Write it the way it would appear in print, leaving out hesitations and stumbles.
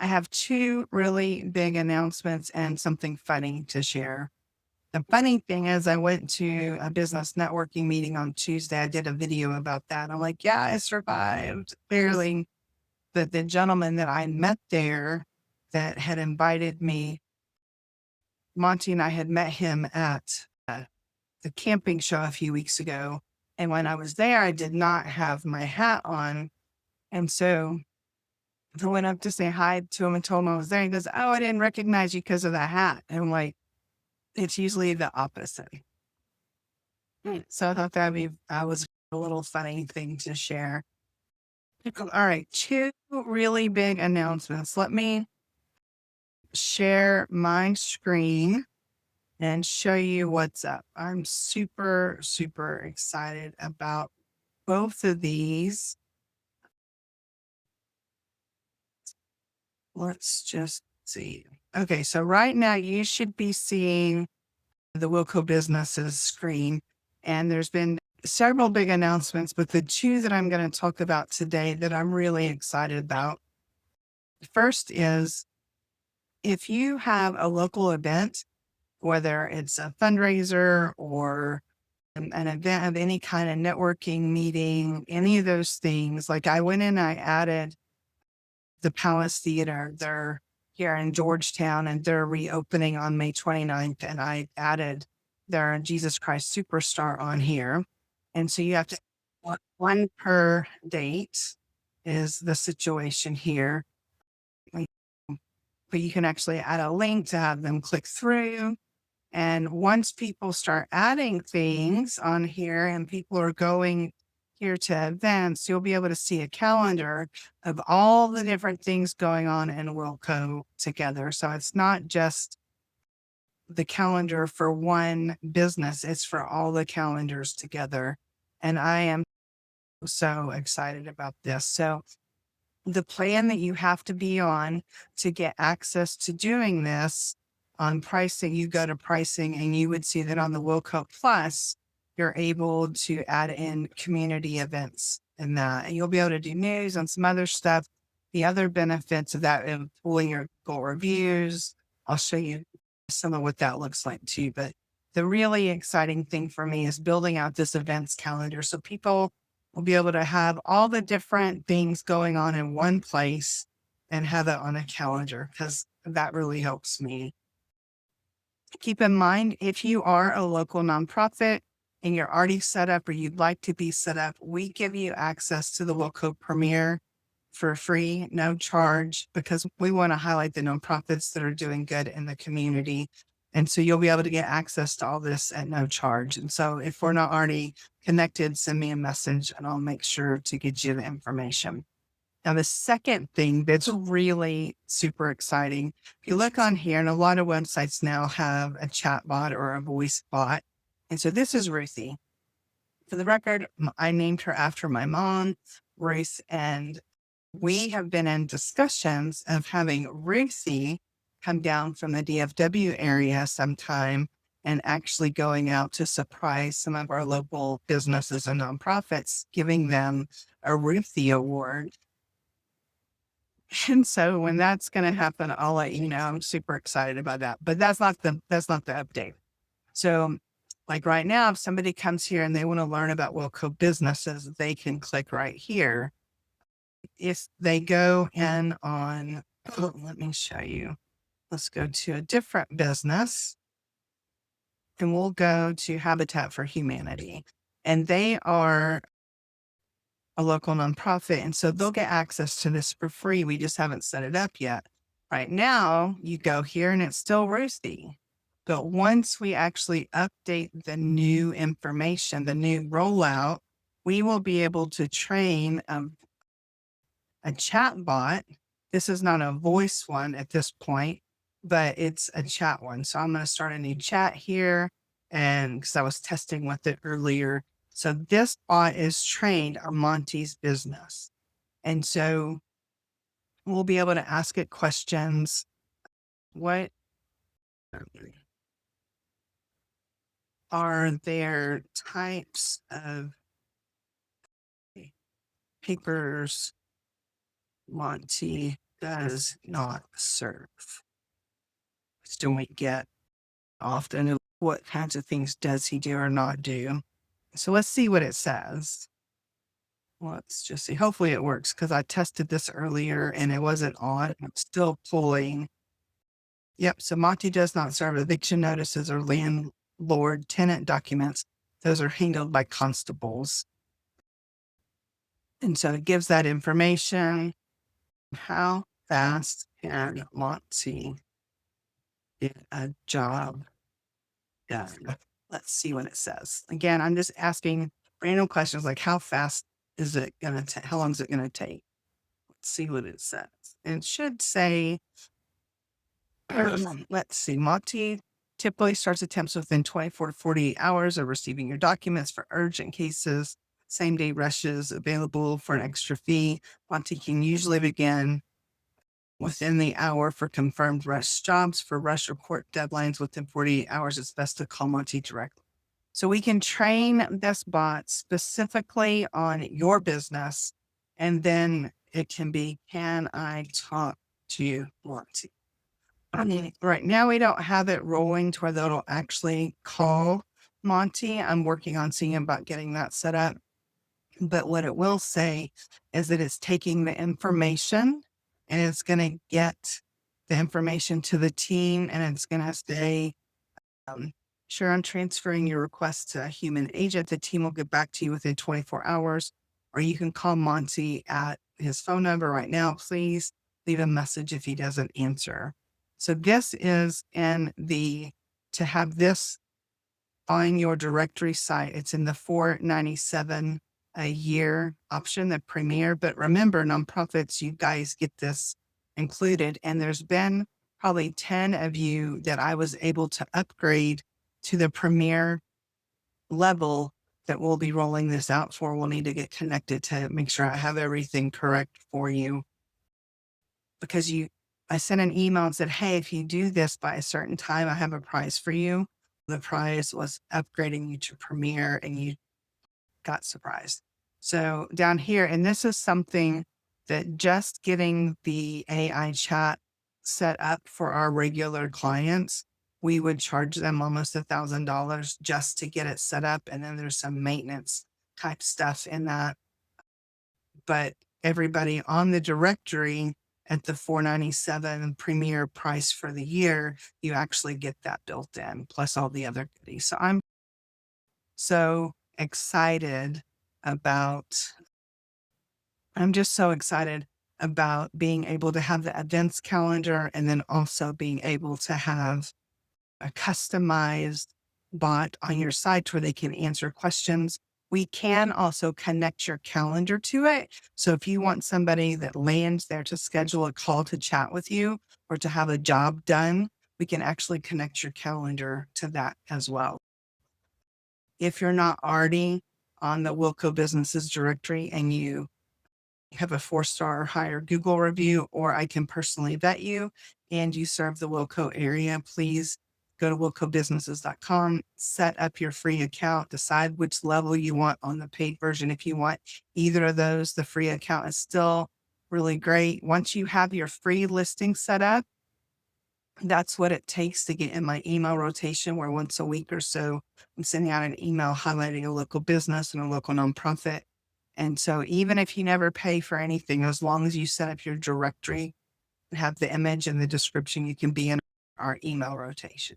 I have two really big announcements and something funny to share. The funny thing is, I went to a business networking meeting on Tuesday. I did a video about that. I'm like, yeah, I survived barely. But the gentleman that I met there that had invited me, Monty and I had met him at the camping show a few weeks ago. And when I was there, I did not have my hat on. And so I went up to say hi to him and told him I was there. He goes, oh, I didn't recognize you because of the hat. And I'm like, it's usually the opposite. So I thought that was a little funny thing to share. All right, two really big announcements. Let me share my screen and show you what's up. I'm super, super excited about both of these. Let's just see. Okay, so right now you should be seeing the Wilco Businesses screen, and there's been several big announcements, but the two that I'm going to talk about today that I'm really excited about. First is if you have a local event, whether it's a fundraiser or an event of any kind of networking meeting, any of those things, like I went in, I added the Palace Theater. They're here in Georgetown and they're reopening on May 29th. And I added their Jesus Christ Superstar on here. And so you have to, one per date is the situation here. But you can actually add a link to have them click through. And once people start adding things on here and people are going here to events, you'll be able to see a calendar of all the different things going on in Wilco together. So it's not just the calendar for one business, it's for all the calendars together. And I am so excited about this. So the plan that you have to be on to get access to doing this on pricing, you go to pricing and you would see that on the Wilco Plus, you're able to add in community events in that. And you'll be able to do news and some other stuff. The other benefits of that is pulling your Google reviews. I'll show you some of what that looks like too. But the really exciting thing for me is building out this events calendar so people will be able to have all the different things going on in one place and have it on a calendar because that really helps me. Keep in mind, if you are a local nonprofit and you're already set up or you'd like to be set up, we give you access to the Wilco Premier for free, no charge, because we want to highlight the nonprofits that are doing good in the community. And so you'll be able to get access to all this at no charge. And so if we're not already connected, send me a message and I'll make sure to get you the information. Now, the second thing that's really super exciting, if you look on here, and a lot of websites now have a chat bot or a voice bot. And so this is Ruthie. For the record, I named her after my mom, Ruth, and we have been in discussions of having Ruthie come down from the DFW area sometime and actually going out to surprise some of our local businesses and nonprofits, giving them a Ruthie Award. And so when that's going to happen, I'll let you know. I'm super excited about that, but that's not the update. So like right now, if somebody comes here and they want to learn about Wilco businesses, they can click right here. If they go in on, let me show you. Let's go to a different business and we'll go to Habitat for Humanity. And they are a local nonprofit. And so they'll get access to this for free. We just haven't set it up yet. Right now, you go here and it's still Roosty. But once we actually update the new information, the new rollout, we will be able to train a chat bot. This is not a voice one at this point, but it's a chat one. So I'm going to start a new chat here. And because I was testing with it earlier. So this bot is trained on Monty's business. And so we'll be able to ask it questions. What are there types of papers Monty does not serve. Which don't we get often? What kinds of things does he do or not do? So let's see what it says. Let's just see. Hopefully it works because I tested this earlier and it wasn't on. I'm still pulling. Yep. So Monty does not serve eviction notices or landlord tenant documents. Those are handled by constables. And so it gives that information. How fast can Monty get a job done? Let's see what it says. Again, I'm just asking random questions like how fast is it going to take? How long is it going to take? Let's see what it says. It should say, let's see, Monty typically starts attempts within 24 to 48 hours of receiving your documents for urgent cases. Same day rushes available for an extra fee. Monty can usually begin within the hour for confirmed rush jobs. For rush or court deadlines within 48 hours, it's best to call Monty directly. So we can train this bot specifically on your business, and then it can be, can I talk to Monty? Right now we don't have it rolling to where that'll actually call Monty. I'm working on seeing about getting that set up. But what it will say is that it's taking the information and it's going to get the information to the team, and it's going to say, sure, I'm transferring your request to a human agent. The team will get back to you within 24 hours, or you can call Monty at his phone number right now. Please leave a message if he doesn't answer. So this is to have this on your directory site. It's in the $497 a year option, the premier. But remember, nonprofits, you guys get this included. And there's been probably 10 of you that I was able to upgrade to the premier level that we'll be rolling this out for. We'll need to get connected to make sure I have everything correct for you. Because I sent an email and said, hey, if you do this by a certain time, I have a prize for you. The prize was upgrading you to premier, and you got surprised. So down here, and this is something that just getting the AI chat set up for our regular clients, we would charge them almost $1,000 just to get it set up. And then there's some maintenance type stuff in that. But everybody on the directory at the $497 premier price for the year, you actually get that built in, plus all the other goodies. So I'm so excited I'm just so excited about being able to have the events calendar, and then also being able to have a customized bot on your site where they can answer questions. We can also connect your calendar to it. So if you want somebody that lands there to schedule a call to chat with you or to have a job done, we can actually connect your calendar to that as well. If you're not already on the Wilco Businesses directory and you have a 4-star or higher Google review, or I can personally vet you and you serve the Wilco area, please go to wilcobusinesses.com, set up your free account, decide which level you want on the paid version. If you want either of those, the free account is still really great. Once you have your free listing set up, that's what it takes to get in my email rotation, where once a week or so, I'm sending out an email highlighting a local business and a local nonprofit. And so even if you never pay for anything, as long as you set up your directory and have the image and the description, you can be in our email rotation.